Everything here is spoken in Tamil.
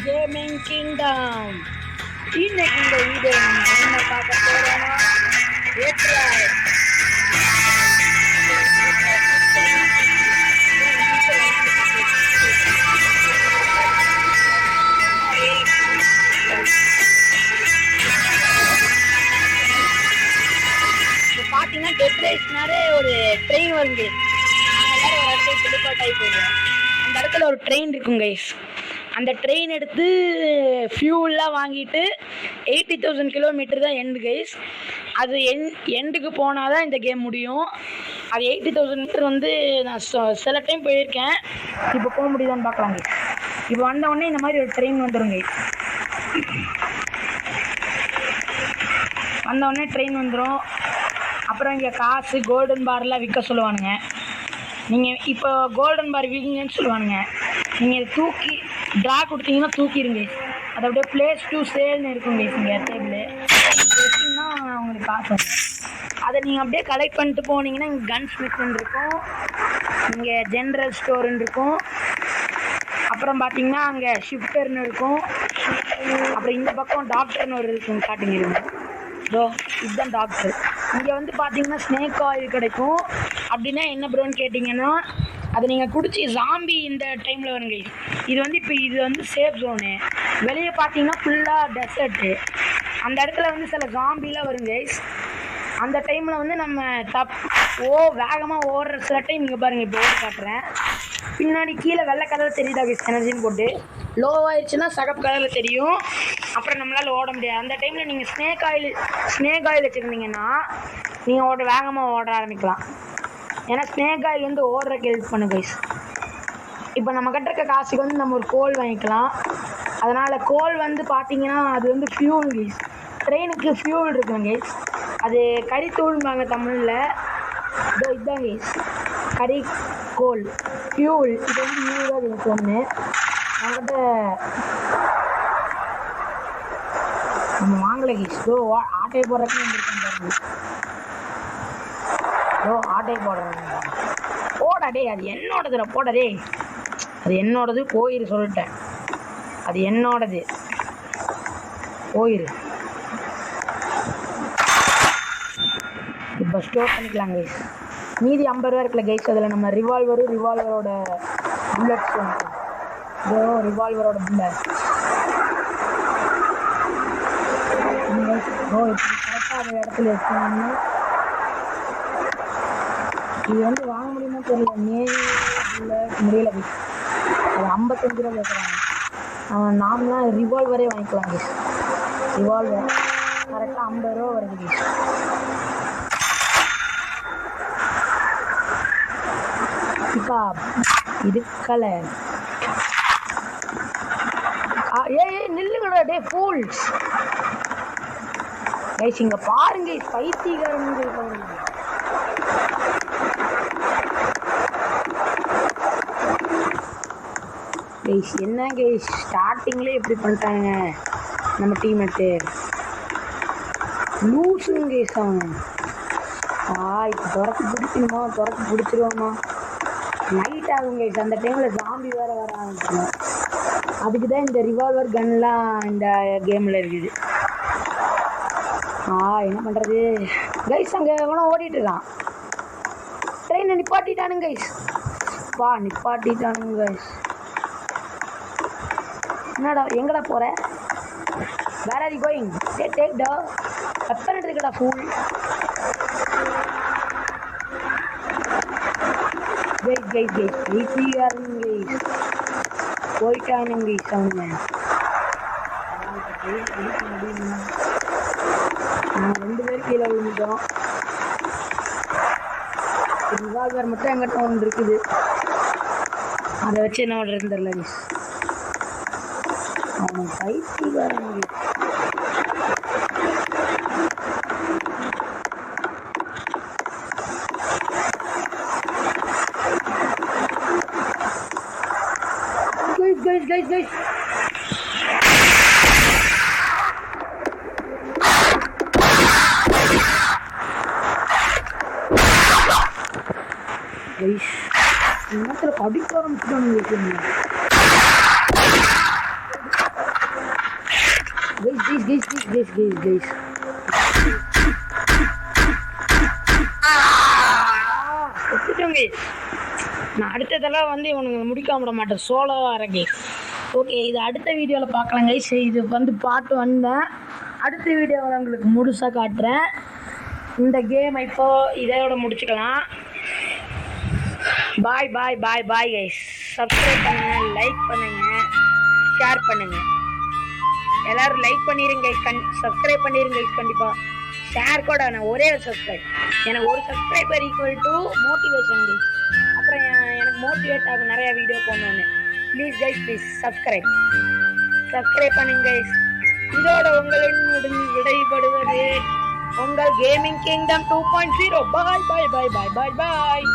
Gaming Kingdom. இன்னைக்கு இந்த வீடியோ நம்ம என்ன பார்க்க போறோம்னா பார்த்தீங்கன்னா டெட்ரேஷனாலே ஒரு ட்ரெயின் வருங்க. நாங்கள் ஒரு இடத்துல டெலிபோர்ட் ஆகி போயிடுவோம். அந்த இடத்துல ஒரு ட்ரெயின் இருக்குங்க. அந்த ட்ரெயின் எடுத்து ஃபியூல்லாம் வாங்கிட்டு 80,000 கிலோமீட்டர் தான் எண்டு கைஸ். அது எண்டுக்கு போனால் தான் இந்த கேம் முடியும். அது 80,000 மீட்டர் வந்து நான் சில டைம் போயிருக்கேன். இப்போ போக முடியுதான்னு பார்க்கலாம் கைஸ். இப்போ வந்தவுடனே இந்த மாதிரி ஒரு ட்ரெயின் வந்துடும் கைஸ். வந்தவுடனே ட்ரெயின் வந்துடும். அப்புறம் இங்கே காசு கோல்டன் பார்லாம் விற்க சொல்லுவானுங்க. நீங்கள் இப்போ கோல்டன் பார் விற்கிங்கன்னு சொல்லுவானுங்க. நீங்கள் தூக்கி ட்ரா கொடுத்தீங்கன்னா தூக்கிடுங்க. அது அப்படியே பிளேஸ் டூ சேல்னு இருக்கும் கைஸ். இங்கே டேபிள் வச்சிங்கன்னா உங்களுக்கு காசு வரும். அதை நீங்கள் அப்படியே கலெக்ட் பண்ணிட்டு போனீங்கன்னா இங்கே கன் ஸ்மித்ன்னு இருக்கும், இங்கே ஜென்ரல் ஸ்டோர்னு இருக்கும், அப்புறம் பார்த்தீங்கன்னா அங்கே ஷிஃப்டர்னு இருக்கும், அப்புறம் இந்த பக்கம் டாக்டர்னு ஒரு இருக்கும். காட்டுங்க ப்ரோ, இதுதான் டாக்டர். இங்கே வந்து பார்த்தீங்கன்னா ஸ்னேக் ஆயில் கிடைக்கும். அப்படின்னா என்ன ப்ரோன்னு கேட்டிங்கன்னா அதை நீங்கள் குடிச்சு ஜாம்பி இந்த டைமில் வருங்க. இது வந்து இப்போ இது வந்து சேஃப் ஜோனு. வெளியே பார்த்தீங்கன்னா ஃபுல்லாக டெசர்ட்டு. அந்த இடத்துல வந்து சில ஜாம்பிலாம் வருங்க. அந்த டைமில் வந்து நம்ம வேகமாக ஓடுற சில டைம் இங்கே பாருங்கள். இப்போ ஓடி காட்டுறேன். பின்னாடி கீழே வெள்ளை கலரில் தெரியுதா கைஸ் எனர்ஜின்னு போட்டு. லோ ஆயிடுச்சுன்னா சகப்பு கலரில் தெரியும். அப்புறம் நம்மளால் ஓட முடியாது. அந்த டைமில் நீங்கள் ஸ்னேக் ஆயில் வச்சுருந்தீங்கன்னா நீங்கள் வேகமாக ஓட ஆரம்பிக்கலாம். ஏன்னா ஸ்னேக் ஆயில் வந்து ஓடுறதுக்கு ஹெல்ப் பண்ணு கைஸ். இப்போ நம்ம கிட்ட இருக்க காசுக்கு வந்து நம்ம ஒரு கோல் வாங்கிக்கலாம். அதனால் கோல் வந்து பார்த்தீங்கன்னா அது வந்து ஃபியூல் கைஸ். ட்ரெயினுக்கு ஃபியூல் இருக்குங்க கைஸ். அது கறித்தூள்பாங்க தமிழில். இதுதான் கைஸ் கறி கோல் ஃபியூல். இது வந்து 20 ரூபா கைஸ் ஒன்று. அவங்ககிட்ட நம்ம வாங்கலை கைஸ். ஆட்டை போடுறதுக்கு வந்துருக்கேன் பாருங்க. ஆட்டை போடுறாங்க. போடாடே, அது என்னோடதுல போடடே. அது என்னோடது. போயிரு சொல்லிட்டேன். அது என்னோடது. போயிரு. இப்போ ஸ்டோர் பண்ணிக்கலாம் கைஸ். மீதி 50 ரூபா இருக்குல்ல கைஸ். அதில் நம்ம ரிவால்வரோட புல்லட்ஸ் ரிவால்வரோட புல்லட் இப்படி கரெக்டாக அந்த இடத்துல வச்சுக்கோங்க. இது வந்து வாங்க முடியுமா தெரியல. முடியல கைஸ். அது 55 ரூபா கேட்குறாங்க. நாமலாம் ரிவால்வரே வாங்கிக்கலாம் கைஸ். ரிவால்வர் கரெக்டாக 50 ரூபா வருது கைஸ். இது கலர். நில்லுங்கடா டே ஃபூல்ஸ் கைஸ். இங்கே பாருங்க பைத்தியக்காரங்க இருக்காங்க. கைஸ் என்ன கைஸ் ஸ்டார்டிங்லேயே எப்படி பண்ணிட்டாங்க நம்ம டீம்மேட்டு. லூஸுங்க கைஸ் அவன். இப்போ துறக்க பிடிச்சிருவோமா. நைட் ஆகும் கைஸ். அந்த டைமில் ஜாம்பி வேறு வர ஆரம்பிச்சிடும். அதுக்கு தான் இந்த ரிவால்வர் கன்லாம் இந்த கேமில் இருக்குது. என்ன பண்ணுறது கைஸ். அங்கே எவனோ ஓடிட்டுருக்கான். ட்ரெயினை நிப்பாட்டிட்டானுங்க கைஸ். நிப்பாட்டிட்டானுங்க கைஸ். என்னடா எங்கடா போகிற? Where are you going? Take டா கட் பண்ணிட்டு இருக்கடா ஃபூல். Guys போயிட்டானுங்க guys. அவங்க நாங்கள் 2 பேர் கீழே விழுந்துட்டோம். ரிவால்வர் மட்டும் எங்கிட்ட ஒன்று இருக்குது. அதை வச்சு என்ன பண்ணுறதுன்னு தெரியல கைஸ். அவன் பைத்தியக்காரங்க. guys இன்னத்துல கடிக்க ஆரம்பிச்சுட்டானுங்க. கைஸ் நான் அடுத்ததெல்லாம் வந்து இவனுங்க முடிக்காம விட மாட்டேன், சோலோவாக இருக்கேன். ஓகே, இது அடுத்த வீடியோவில் பார்க்கலாம் கைஸ். இது வந்து பார்ட் வந்தேன், அடுத்த வீடியோவில் உங்களுக்கு முழுசாக காட்டுறேன். இந்த கேம் இப்போ இதோட முடிச்சுக்கலாம். பாய் பாய் பாய் பாய் கைஸ். சப்ஸ்கிரைப் பண்ணுங்கள், லைக் பண்ணுங்கள், ஷேர் பண்ணுங்கள். எல்லோரும் லைக் பண்ணிடுங்க, சப்ஸ்கிரைப் பண்ணிடுங்க கண்டிப்பாக. ஷேர் கூட நான் ஒரே ஒரு சப்ஸ்கிரைப், எனக்கு ஒரு subscriber equal to motivation guys. அப்புறம் எனக்கு மோட்டிவேட் ஆகும் நிறையா வீடியோ போடணுன்னு. ப்ளீஸ் கைஸ், ப்ளீஸ் சப்ஸ்கிரைப் பண்ணுங்க கைஸ். இதோட உங்களின் விடைபடுவது உங்கள் கேமிங் கிங்டம் 2.0. பாய் பாய் பாய் பாய் பாய் பாய்.